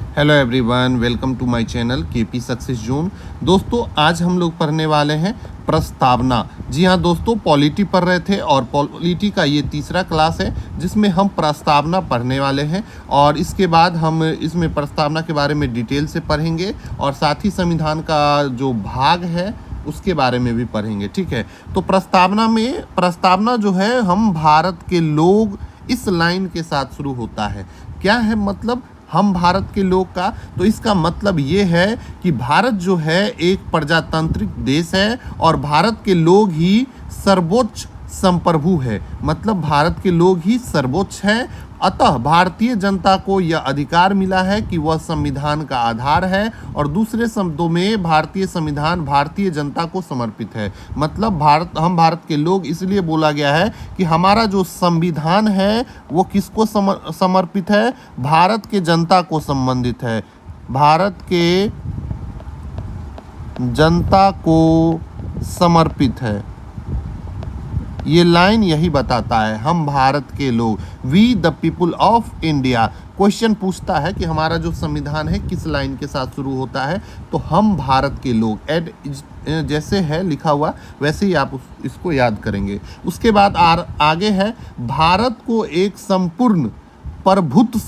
Hello everyone, welcome to my channel KP success zone. दोस्तों, आज हम लोग पढ़ने वाले हैं प्रस्तावना। जी हाँ दोस्तों, पॉलिटी पढ़ रहे थे और पॉलिटी का ये तीसरा क्लास है जिसमें हम प्रस्तावना पढ़ने वाले हैं। और इसके बाद हम इसमें प्रस्तावना के बारे में डिटेल से पढ़ेंगे और साथ ही संविधान का जो भाग है उसके बारे में भी पढ़ेंगे। ठीक है, तो प्रस्तावना जो है हम भारत के लोग, इस लाइन के साथ शुरू होता है। क्या है मतलब हम भारत के लोग का? तो इसका मतलब ये है कि भारत जो है एक प्रजातांत्रिक देश है और भारत के लोग ही सर्वोच्च संप्रभु है। मतलब भारत के लोग ही सर्वोच्च है। अतः भारतीय जनता को यह अधिकार मिला है कि वह संविधान का आधार है, और दूसरे शब्दों में भारतीय संविधान भारतीय जनता को समर्पित है। मतलब हम भारत के लोग इसलिए बोला गया है कि हमारा जो संविधान है वो किसको समर्पित है? भारत के जनता को संबंधित है। भारत के जनता को समर्पित है। ये लाइन यही बताता है, हम भारत के लोग, we the people of India. Question पूछता है कि हमारा जो संविधान है किस लाइन के साथ शुरू होता है, तो हम भारत के लोग। एड जैसे है लिखा हुआ वैसे ही आप इसको याद करेंगे। उसके बाद आगे है, भारत को एक संपूर्ण प्रभुत्व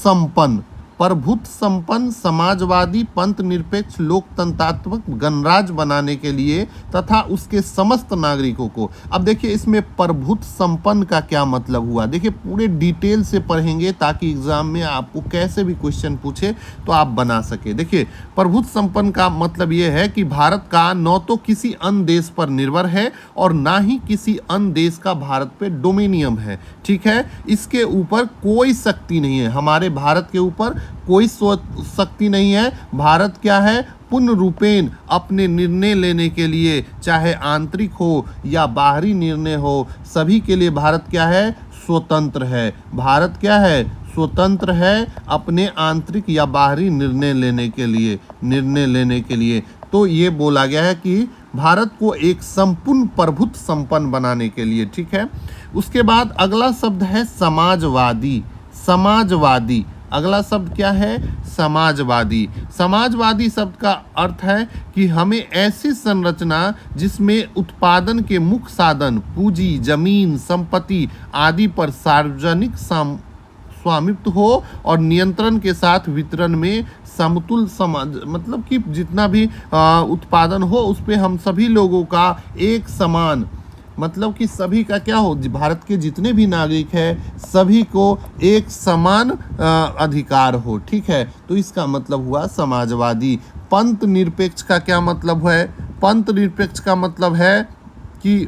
संपन्न समाजवादी पंथ निरपेक्ष लोकतंत्रात्मक गणराज्य बनाने के लिए तथा उसके समस्त नागरिकों को। अब देखिए इसमें प्रभुत्व संपन्न का क्या मतलब हुआ, देखिए पूरे डिटेल से पढ़ेंगे ताकि एग्जाम में आपको कैसे भी क्वेश्चन पूछे तो आप बना सके। देखिए प्रभुत्व संपन्न का मतलब ये है कि भारत का न तो किसी अन्य देश पर निर्भर है और ना ही किसी अन्य देश का भारत पे डोमिनियम है। ठीक है, इसके ऊपर कोई शक्ति नहीं है, हमारे भारत के ऊपर कोई शक्ति नहीं है। भारत क्या है? पूर्ण रूपेण अपने निर्णय लेने के लिए, चाहे आंतरिक हो या बाहरी निर्णय हो, सभी के लिए भारत क्या है? स्वतंत्र है। भारत क्या है? स्वतंत्र है अपने आंतरिक या बाहरी निर्णय लेने के लिए। तो ये बोला गया है कि भारत को एक संपूर्ण प्रभुत्व संपन्न बनाने के लिए। ठीक है, उसके बाद अगला शब्द है समाजवादी। अगला शब्द क्या है? समाजवादी। समाजवादी शब्द का अर्थ है कि हमें ऐसी संरचना जिसमें उत्पादन के मुख्य साधन पूंजी, जमीन, संपत्ति आदि पर सार्वजनिक स्वामित्व हो और नियंत्रण के साथ वितरण में समतुल समाज, मतलब कि जितना भी उत्पादन हो उस पे हम सभी लोगों का एक समान, मतलब कि सभी का क्या हो, भारत के जितने भी नागरिक हैं सभी को एक समान अधिकार हो। ठीक है, तो इसका मतलब हुआ समाजवादी। पंथ निरपेक्ष का क्या मतलब है? पंथ निरपेक्ष का मतलब है कि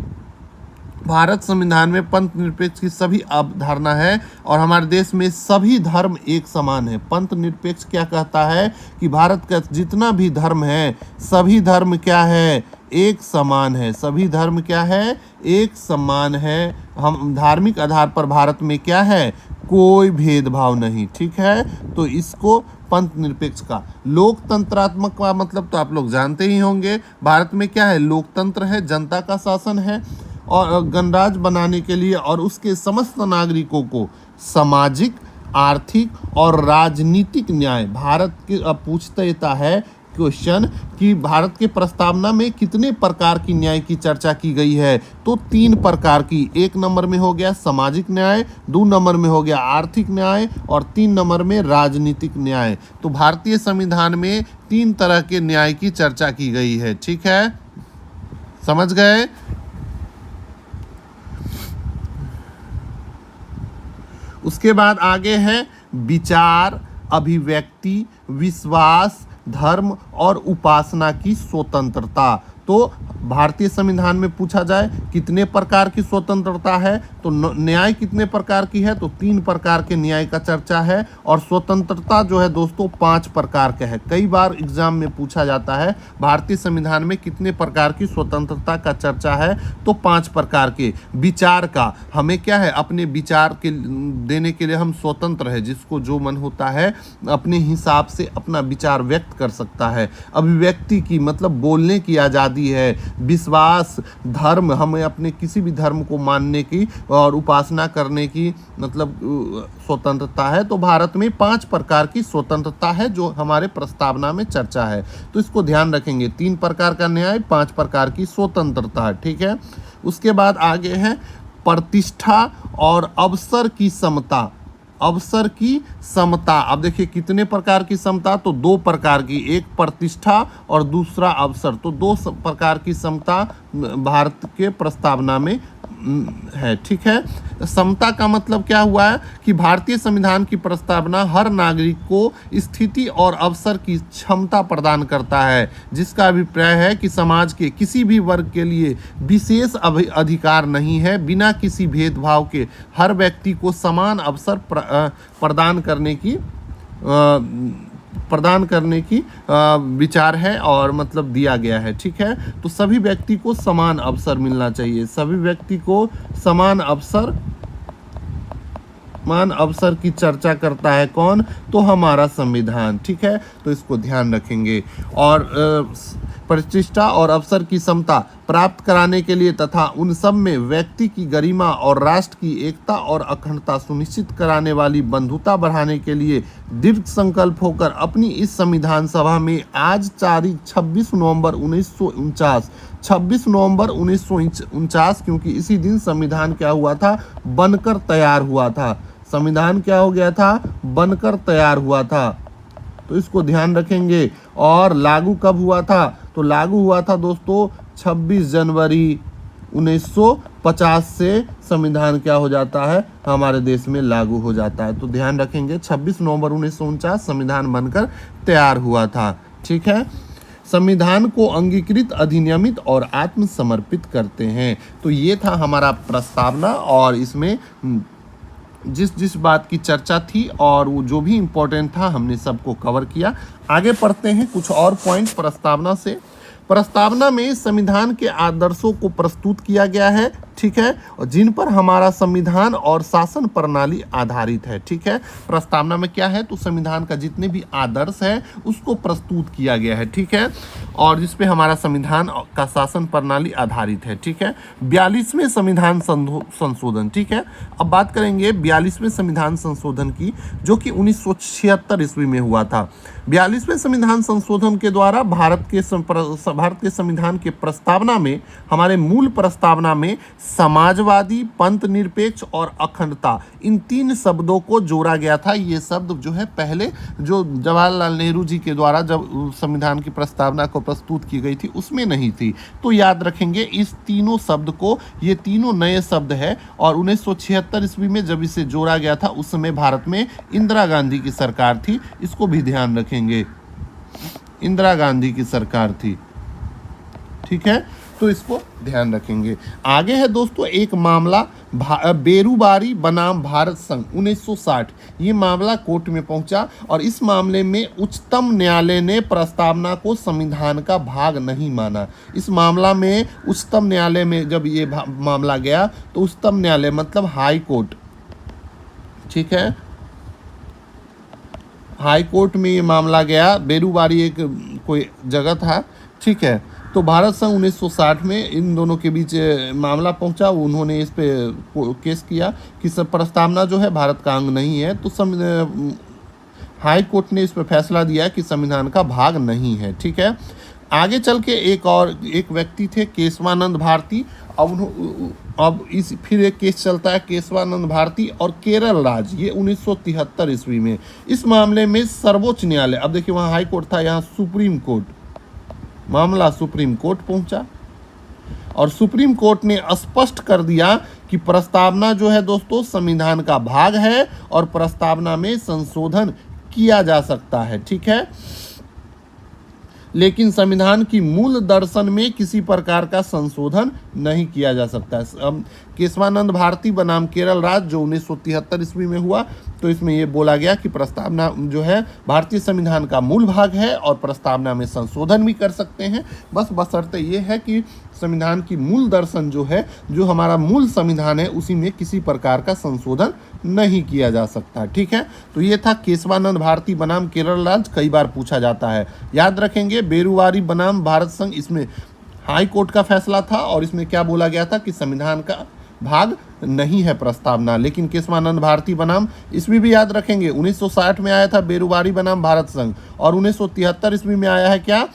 भारत संविधान में पंथ निरपेक्ष की सभी अवधारणा है और हमारे देश में सभी धर्म एक समान है। पंथ निरपेक्ष क्या कहता है कि भारत का जितना भी धर्म है सभी धर्म क्या है? एक समान है। सभी धर्म क्या है? एक समान है। हम धार्मिक आधार पर भारत में क्या है? कोई भेदभाव नहीं। ठीक है, तो इसको पंथ निरपेक्ष का। लोकतंत्रात्मक का मतलब तो आप लोग जानते ही होंगे, भारत में क्या है? लोकतंत्र है, जनता का शासन है और गणराज्य बनाने के लिए और उसके समस्त नागरिकों को सामाजिक, आर्थिक और राजनीतिक न्याय। भारत के अब पूछता है क्वेश्चन कि भारत के प्रस्तावना में कितने प्रकार की न्याय की चर्चा की गई है? तो 3 प्रकार की। 1 नंबर में हो गया सामाजिक न्याय, 2 नंबर में हो गया आर्थिक न्याय और 3 नंबर में राजनीतिक न्याय। तो भारतीय संविधान में 3 तरह के न्याय की चर्चा की गई है। ठीक है, समझ गए? उसके बाद आगे है विचार, अभिव्यक्ति, विश्वास, धर्म और उपासना की स्वतंत्रता। तो भारतीय संविधान में पूछा जाए कितने प्रकार की स्वतंत्रता है, तो न्याय कितने प्रकार की है? तो 3 प्रकार के न्याय का चर्चा है। और स्वतंत्रता जो है दोस्तों 5 प्रकार का है। कई बार एग्जाम में पूछा जाता है भारतीय संविधान में कितने प्रकार की स्वतंत्रता का चर्चा है, तो 5 प्रकार के। विचार का, हमें क्या है? अपने विचार के देने के लिए हम स्वतंत्र है, जिसको जो मन होता है अपने हिसाब से अपना विचार व्यक्त कर सकता है। अभिव्यक्ति की मतलब बोलने की आज़ादी आदि है। विश्वास, धर्म, हमें अपने किसी भी धर्म को मानने की और उपासना करने की मतलब स्वतंत्रता है। तो भारत में 5 प्रकार की स्वतंत्रता है जो हमारे प्रस्तावना में चर्चा है। तो इसको ध्यान रखेंगे, 3 प्रकार का न्याय, 5 प्रकार की स्वतंत्रता, ठीक है। उसके बाद आगे है प्रतिष्ठा और अवसर की समता। अवसर की समता, अब देखिए कितने प्रकार की समता, तो 2 प्रकार की, एक प्रतिष्ठा और दूसरा अवसर। तो 2 प्रकार की समता भारत के प्रस्तावना में है, ठीक है। समता का मतलब क्या हुआ है कि भारतीय संविधान की प्रस्तावना हर नागरिक को स्थिति और अवसर की क्षमता प्रदान करता है, जिसका अभिप्राय है कि समाज के किसी भी वर्ग के लिए विशेष अधिकार नहीं है। बिना किसी भेदभाव के हर व्यक्ति को समान अवसर प्रदान करने की विचार है और मतलब दिया गया है, ठीक है। तो सभी व्यक्ति को समान अवसर मिलना चाहिए, सभी व्यक्ति को समान अवसर की चर्चा करता है कौन, तो हमारा संविधान, ठीक है। तो इसको ध्यान रखेंगे। और प्रतिष्ठा और अवसर की समता प्राप्त कराने के लिए तथा उन सब में व्यक्ति की गरिमा और राष्ट्र की एकता और अखंडता सुनिश्चित कराने वाली बंधुता बढ़ाने के लिए दृढ़ संकल्प होकर अपनी इस संविधान सभा में आज तारीख 26 नवंबर 1949, क्योंकि इसी दिन संविधान क्या हुआ था, बनकर तैयार हुआ था। संविधान क्या हो गया था, बनकर तैयार हुआ था। तो इसको ध्यान रखेंगे। और लागू कब हुआ था, तो लागू हुआ था दोस्तों 26 जनवरी 1950 से संविधान क्या हो जाता है, हमारे देश में लागू हो जाता है। तो ध्यान रखेंगे 26 नवंबर 1949 संविधान बनकर तैयार हुआ था, ठीक है। संविधान को अंगीकृत, अधिनियमित और आत्मसमर्पित करते हैं। तो ये था हमारा प्रस्तावना और इसमें जिस बात की चर्चा थी और वो जो भी इम्पोर्टेंट था हमने सबको कवर किया। आगे पढ़ते हैं कुछ और पॉइंट प्रस्तावना से। प्रस्तावना में संविधान के आदर्शों को प्रस्तुत किया गया है, ठीक है, और जिन पर हमारा संविधान और शासन प्रणाली आधारित है, ठीक है। प्रस्तावना में क्या है, तो संविधान का जितने भी आदर्श है उसको प्रस्तुत किया गया है, ठीक है, और जिस पे हमारा संविधान का शासन प्रणाली आधारित है, ठीक है। 42वें संविधान संशोधन, ठीक है। अब बात करेंगे 42वें संविधान संशोधन की, जो कि 1976 ईस्वी में हुआ था। 42वें संविधान संशोधन के द्वारा भारत के संविधान के प्रस्तावना में, हमारे मूल प्रस्तावना में समाजवादी, पंथ निरपेक्ष और अखंडता, इन 3 शब्दों को जोड़ा गया था। ये शब्द जो है पहले जो जवाहरलाल नेहरू जी के द्वारा जब संविधान की प्रस्तावना को प्रस्तुत की गई थी उसमें नहीं थी। तो याद रखेंगे इस तीनों शब्द को, ये तीनों नए शब्द है। और 1976 ईस्वी में जब इसे जोड़ा गया था उस समय भारत में इंदिरा गांधी की सरकार थी, इसको भी ध्यान रखेंगे, इंदिरा गांधी की सरकार थी, ठीक है। तो इसको ध्यान रखेंगे। आगे है दोस्तों एक मामला बेरूबारी बनाम भारत संघ 1960। ये मामला कोर्ट में पहुंचा और इस मामले में उच्चतम न्यायालय ने प्रस्तावना को संविधान का भाग नहीं माना। इस मामला में उच्चतम न्यायालय में जब ये मामला गया तो उच्चतम न्यायालय मतलब हाई कोर्ट, ठीक है, हाई कोर्ट में ये मामला गया। बेरूबारी एक कोई जगह था, ठीक है। तो भारत संघ 1960 में इन दोनों के बीच मामला पहुंचा। उन्होंने इस पे केस किया कि सब प्रस्तावना जो है भारत का अंग नहीं है। तो हाई कोर्ट ने इस पे फैसला दिया कि संविधान का भाग नहीं है, ठीक है। आगे चल के एक व्यक्ति थे केशवानंद भारती। अब फिर एक केस चलता है केशवानंद भारती और केरल राज्य, ये 1973 ईस्वी में। इस मामले में सर्वोच्च न्यायालय, अब देखिए वहाँ हाई कोर्ट था, यहाँ सुप्रीम कोर्ट, मामला सुप्रीम कोर्ट पहुंचा और सुप्रीम कोर्ट ने स्पष्ट कर दिया कि प्रस्तावना जो है दोस्तों संविधान का भाग है और प्रस्तावना में संशोधन किया जा सकता है, ठीक है। लेकिन संविधान की मूल दर्शन में किसी प्रकार का संशोधन नहीं किया जा सकता है। केशवानंद भारती बनाम केरल राज्य जो 1973 ईस्वी में हुआ, तो इसमें ये बोला गया कि प्रस्तावना जो है भारतीय संविधान का मूल भाग है और प्रस्तावना में संशोधन भी कर सकते हैं। बस बशर्ते ये है कि संविधान की मूल दर्शन जो है, जो हमारा मूल संविधान है, उसी में किसी प्रकार का संशोधन नहीं किया जा सकता, ठीक है। तो ये था केशवानंद भारती बनाम केरल राज्य, कई बार पूछा जाता है, याद रखेंगे। बेरूबारी बनाम भारत संघ, इसमें हाई कोर्ट का फैसला था और इसमें क्या बोला गया था कि संविधान का भाग नहीं है प्रस्तावना। लेकिन केशवानंद भारती बनाम ईस्वी भी याद रखेंगे, 1960 में आया था बेरुवारी बनाम भारत संघ, और 1973 ईस्वी में आया है क्या,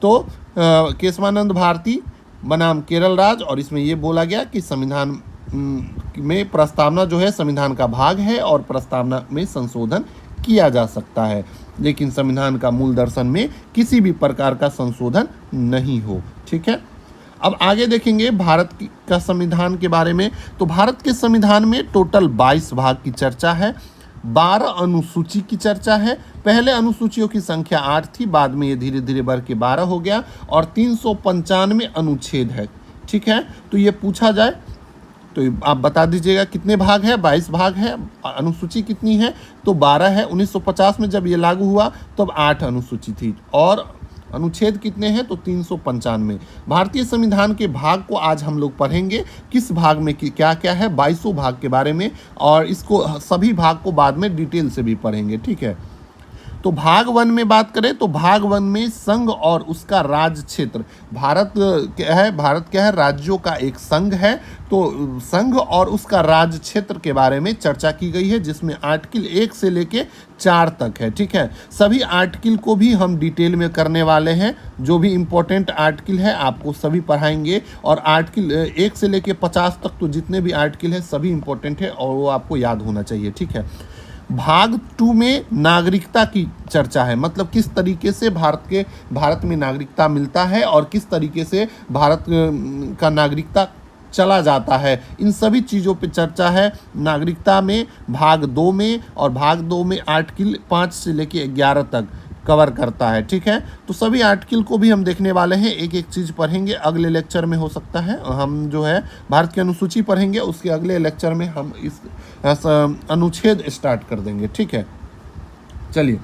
तो केशवानंद भारती बनाम केरल राज, और इसमें ये बोला गया कि संविधान में प्रस्तावना जो है संविधान का भाग है और प्रस्तावना में संशोधन किया जा सकता है, लेकिन संविधान का मूल दर्शन में किसी भी प्रकार का संशोधन नहीं हो। ठीक है, अब आगे देखेंगे भारत का संविधान के बारे में। तो भारत के संविधान में टोटल 22 भाग की चर्चा है, 12 अनुसूची की चर्चा है। पहले अनुसूचियों की संख्या 8 थी, बाद में ये धीरे धीरे बढ़ के 12 हो गया, और 395 अनुच्छेद है। ठीक है, तो ये पूछा जाए तो आप बता दीजिएगा कितने भाग है। 22 भाग है। अनुसूची कितनी है, तो 12 है। 1950 में जब ये लागू हुआ तब 8 अनुसूची थी, और अनुच्छेद कितने हैं, तो 395। भारतीय संविधान के भाग को आज हम लोग पढ़ेंगे, किस भाग में क्या क्या है, 22 भाग के बारे में, और इसको सभी भाग को बाद में डिटेल से भी पढ़ेंगे। ठीक है, तो भाग 1 में बात करें तो भाग 1 में संघ और उसका राज्य क्षेत्र। भारत क्या है, राज्यों का एक संघ है, तो संघ और उसका राज्य क्षेत्र के बारे में चर्चा की गई है, जिसमें आर्टिकल 1 से लेके 4 तक है। ठीक है, सभी आर्टिकल को भी हम डिटेल में करने वाले हैं, जो भी इम्पोर्टेंट आर्टिकल है आपको सभी पढ़ाएंगे, और आर्टिकल 1 से लेके 50 तक तो जितने भी आर्टिकल है सभी इम्पोर्टेंट है और वो आपको याद होना चाहिए। ठीक है, भाग 2 में नागरिकता की चर्चा है, मतलब किस तरीके से भारत में नागरिकता मिलता है और किस तरीके से भारत का नागरिकता चला जाता है, इन सभी चीज़ों पे चर्चा है नागरिकता में भाग 2 में। और भाग 2 में आर्टिकल 5 से लेके 11 तक कवर करता है। ठीक है, तो सभी आर्टिकल को भी हम देखने वाले हैं, एक एक चीज़ पढ़ेंगे। अगले लेक्चर में हो सकता है हम जो है भारत की अनुसूची पढ़ेंगे, उसके अगले लेक्चर में हम इस अनुच्छेद स्टार्ट कर देंगे। ठीक है, चलिए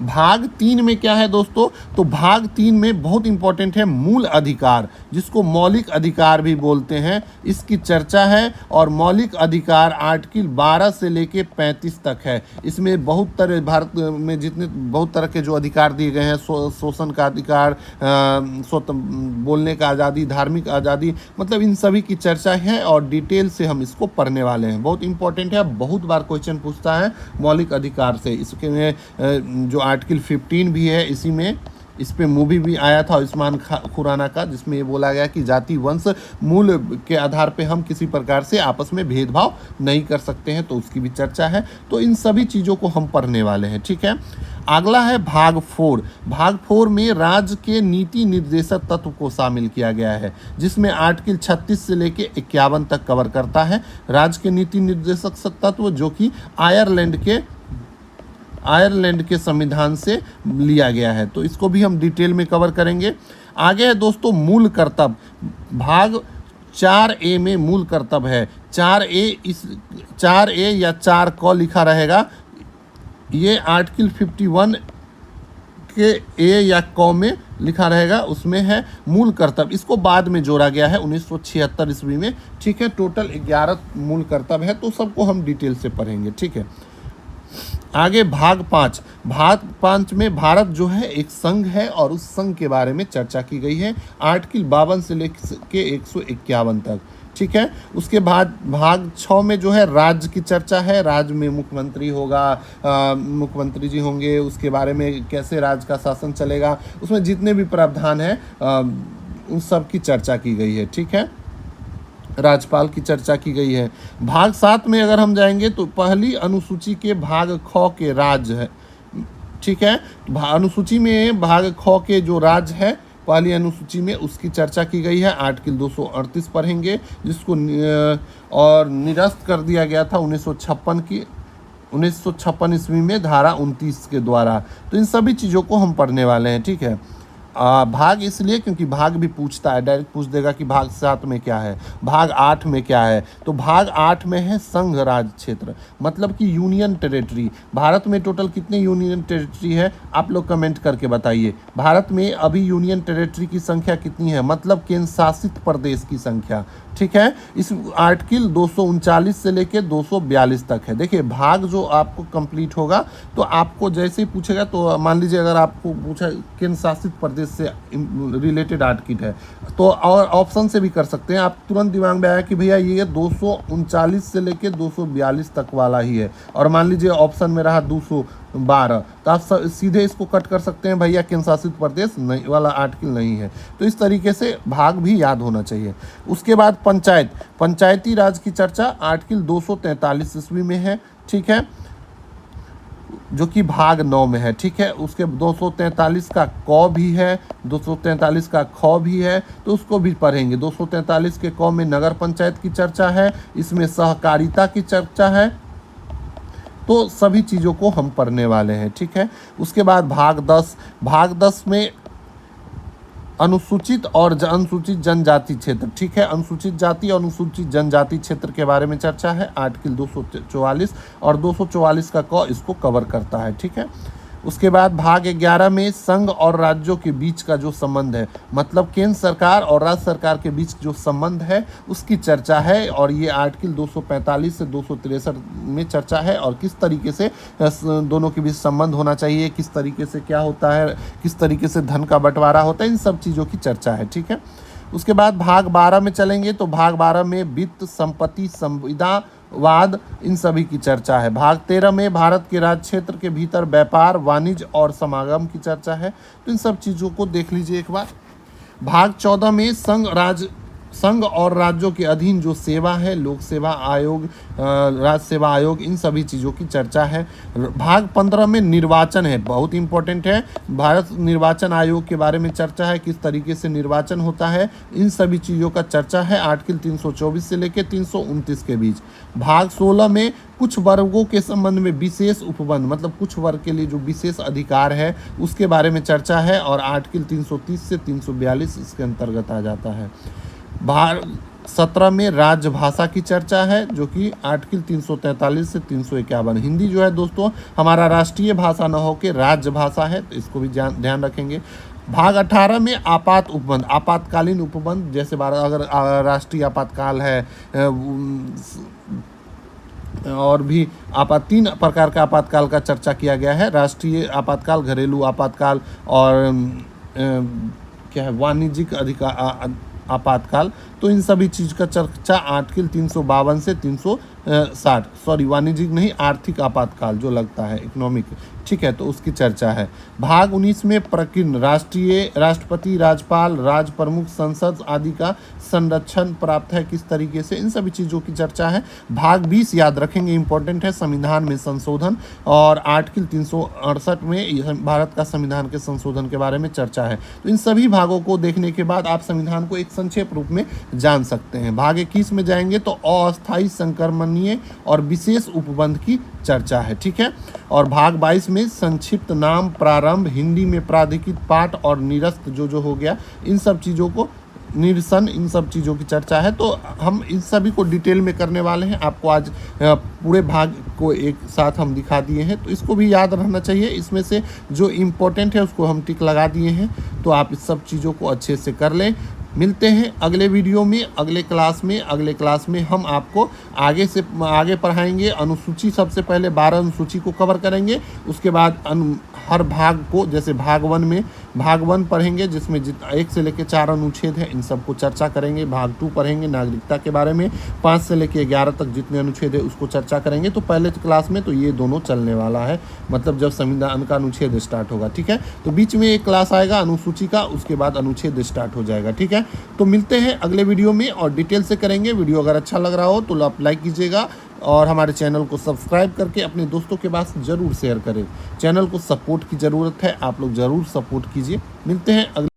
भाग 3 में क्या है दोस्तों, तो भाग 3 में बहुत इंपॉर्टेंट है मूल अधिकार, जिसको मौलिक अधिकार भी बोलते हैं, इसकी चर्चा है। और मौलिक अधिकार आर्टिकल 12 से लेके 35 तक है। इसमें बहुत तरह भारत में जितने बहुत तरह के जो अधिकार दिए गए हैं, शोषण का अधिकार, बोलने का आज़ादी, धार्मिक आज़ादी, मतलब इन सभी की चर्चा है और डिटेल से हम इसको पढ़ने वाले हैं। बहुत इंपॉर्टेंट है, बहुत बार क्वेश्चन पूछता है मौलिक अधिकार से। इसके में जो आर्टिकल 15 भी है, इसी में इस पे मूवी भी आया था उस्मान खुराना का, जिसमें ये बोला गया कि जाति वंश मूल के आधार पे हम किसी प्रकार से आपस में भेदभाव नहीं कर सकते हैं, तो उसकी भी चर्चा है। तो इन सभी चीज़ों को हम पढ़ने वाले हैं। ठीक है, अगला है भाग 4। भाग 4 में राज्य के नीति निर्देशक तत्व को शामिल किया गया है, जिसमें आर्टिकल 36 से लेके 51 तक कवर करता है। राज्य के नीति निर्देशक तत्व जो कि आयरलैंड के संविधान से लिया गया है, तो इसको भी हम डिटेल में कवर करेंगे। आगे है दोस्तों मूल कर्तव्य। भाग 4A में मूल कर्तव्य है। 4A या 4 क लिखा रहेगा, ये आर्टिकल 51 के ए या क में लिखा रहेगा, उसमें है मूल कर्तव्य। इसको बाद में जोड़ा गया है 1976 ईस्वी में। ठीक है, टोटल 11 मूल कर्तव्य है, तो सबको हम डिटेल से पढ़ेंगे। ठीक है, आगे भाग 5। भाग 5 में भारत जो है एक संघ है और उस संघ के बारे में चर्चा की गई है, आर्टिकल 52 से लेके 151 तक। ठीक है, उसके बाद भाग 6 में जो है राज्य की चर्चा है। राज्य में मुख्यमंत्री होगा, मुख्यमंत्री जी होंगे, उसके बारे में कैसे राज्य का शासन चलेगा, उसमें जितने भी प्रावधान हैं उन सब की चर्चा की गई है। ठीक है, राज्यपाल की चर्चा की गई है। भाग 7 में अगर हम जाएंगे तो पहली अनुसूची के भाग ख के राज्य है। ठीक है, अनुसूची में भाग ख के जो राज्य है पहली अनुसूची में, उसकी चर्चा की गई है। आर्टिकल 238 पढ़ेंगे, जिसको और निरस्त कर दिया गया था 1956 ईस्वी में धारा 29 के द्वारा। तो इन सभी चीज़ों को हम पढ़ने वाले हैं। ठीक है, भाग इसलिए क्योंकि भाग भी पूछता है, डायरेक्ट पूछ देगा कि भाग 7 में क्या है, भाग 8 में क्या है। तो भाग 8 में है संघ राज्य क्षेत्र, मतलब कि यूनियन टेरिटरी। भारत में टोटल कितने यूनियन टेरिटरी है, आप लोग कमेंट करके बताइए। भारत में अभी यूनियन टेरिटरी की संख्या कितनी है, मतलब केंद्र शासित प्रदेश की संख्या। ठीक है, इस आर्टिकल 239 से लेकर 242 तक है। देखिए, भाग जो आपको कंप्लीट होगा तो आपको जैसे ही पूछेगा, तो मान लीजिए अगर आपको पूछा केंद्र शासित प्रदेश प्रदेश से रिलेटेड आर्टिकल है। तो और ऑप्शन से भी कर सकते हैं आप, तुरंत दिमाग में आया कि भैया ये 239 से लेके 242 तक वाला ही है, और मान लीजिए ऑप्शन में रहा 212, तो आप सीधे इसको कट कर सकते हैं, भैया केंद्र शासित प्रदेश नहीं वाला आर्टिकल नहीं है। तो इस तरीके से भाग भी याद होना चाहिए। उसके बाद पंचायती राज की चर्चा आर्टिकल 243 ईस्वी में है, ठीक है, जो कि भाग 9 में है, ठीक है। उसके 243 का क भी है, 243 का ख भी है, तो उसको भी पढ़ेंगे। 243 के क में नगर पंचायत की चर्चा है, इसमें सहकारिता की चर्चा है, तो सभी चीज़ों को हम पढ़ने वाले हैं, ठीक है। उसके बाद भाग 10 में अनुसूचित और अनुसूचित जनजाति क्षेत्र, ठीक है, अनुसूचित जाति और अनुसूचित जनजाति क्षेत्र के बारे में चर्चा है, आर्टिकल 244 और 244 का क इसको कवर करता है, ठीक है। उसके बाद भाग 11 में संघ और राज्यों के बीच का जो संबंध है, मतलब केंद्र सरकार और राज्य सरकार के बीच जो संबंध है उसकी चर्चा है, और ये आर्टिकल 245 से 263 में चर्चा है, और किस तरीके से दोनों के बीच संबंध होना चाहिए, किस तरीके से क्या होता है, किस तरीके से धन का बंटवारा होता है, इन सब चीज़ों की चर्चा है, ठीक है। उसके बाद भाग 12 में चलेंगे, तो भाग 12 में वित्त, संपत्ति, संविदा वाद, इन सभी की चर्चा है। भाग 13 में भारत के राज्य क्षेत्र के भीतर व्यापार, वाणिज्य और समागम की चर्चा है, तो इन सब चीज़ों को देख लीजिए एक बार। भाग 14 में संघ और राज्यों के अधीन जो सेवा है, लोक सेवा आयोग, राज्य सेवा आयोग, इन सभी चीज़ों की चर्चा है। भाग 15 में निर्वाचन है, बहुत इंपॉर्टेंट है, भारत निर्वाचन आयोग के बारे में चर्चा है, किस तरीके से निर्वाचन होता है, इन सभी चीज़ों का चर्चा है, आर्टिकल 324 से लेकर 329 के बीच। भाग 16 में कुछ वर्गों के संबंध में विशेष उपबंध, मतलब कुछ वर्ग के लिए जो विशेष अधिकार है उसके बारे में चर्चा है, और आर्टिकल 330 से 342 इसके अंतर्गत आ जाता है। भाग 17 में राजभाषा की चर्चा है, जो कि आर्टिकल 343 से 351। हिंदी जो है दोस्तों हमारा राष्ट्रीय भाषा न हो के राज्य भाषा है, तो इसको भी ध्यान रखेंगे। भाग 18 में आपातकालीन उपबंध, जैसे अगर राष्ट्रीय आपातकाल है, और भी 3 प्रकार का आपातकाल का चर्चा किया गया है, राष्ट्रीय आपातकाल, घरेलू आपातकाल और क्या है, वाणिज्यिक आपातकाल। तो इन सभी चीज़ का चर्चा आर्टिकल 352 से 360, सॉरी वाणिज्यिक नहीं, आर्थिक आपातकाल जो लगता है, इकोनॉमिक, ठीक है, तो उसकी चर्चा है। भाग 19 में प्रकीर्ण, राष्ट्रपति, राज्यपाल, राज्य प्रमुख, संसद आदि का संरक्षण प्राप्त है किस तरीके से, इन सभी चीज़ों की चर्चा है। भाग 20 याद रखेंगे, इंपॉर्टेंट है, संविधान में संशोधन, और आर्टिकल 368 में भारत का संविधान के संशोधन के बारे में चर्चा है। तो इन सभी भागों को देखने के बाद आप संविधान को एक संक्षेप रूप में जान सकते हैं। भाग 21 में जाएंगे तो अस्थायी संक्रमणीय और विशेष उपबंध की चर्चा है, ठीक है। और भाग 22 में संक्षिप्त नाम, प्रारंभ, हिंदी में प्राधिकृत पाठ और निरस्त जो हो गया, इन सब चीज़ों को, निरसन, इन सब चीज़ों की चर्चा है। तो हम इन सभी को डिटेल में करने वाले हैं, आपको आज पूरे भाग को एक साथ हम दिखा दिए हैं, तो इसको भी याद रहना चाहिए। इसमें से जो इम्पोर्टेंट है उसको हम टिक लगा दिए हैं, तो आप इस सब चीज़ों को अच्छे से कर लें। मिलते हैं अगले वीडियो में, अगले क्लास में हम आपको आगे पढ़ाएंगे। अनुसूची, सबसे पहले 12 अनुसूची को कवर करेंगे, उसके बाद हर भाग को, जैसे भाग 1 में भाग 1 पढ़ेंगे जिसमें 1 से लेकर 4 अनुच्छेद हैं, इन सबको चर्चा करेंगे। भाग 2 पढ़ेंगे नागरिकता के बारे में, 5 से लेकर 11 तक जितने अनुच्छेद है उसको चर्चा करेंगे। तो पहले क्लास में तो ये दोनों चलने वाला है, मतलब जब संविधान का अनुच्छेद स्टार्ट होगा, ठीक है। तो बीच में एक क्लास आएगा अनुसूची का, उसके बाद अनुच्छेद स्टार्ट हो जाएगा, ठीक है। तो मिलते हैं अगले वीडियो में और डिटेल से करेंगे। वीडियो अगर अच्छा लग रहा हो तो आप लाइक कीजिएगा, और हमारे चैनल को सब्सक्राइब करके अपने दोस्तों के पास ज़रूर शेयर करें। चैनल को सपोर्ट की ज़रूरत है, आप लोग ज़रूर सपोर्ट कीजिए। मिलते हैं अगले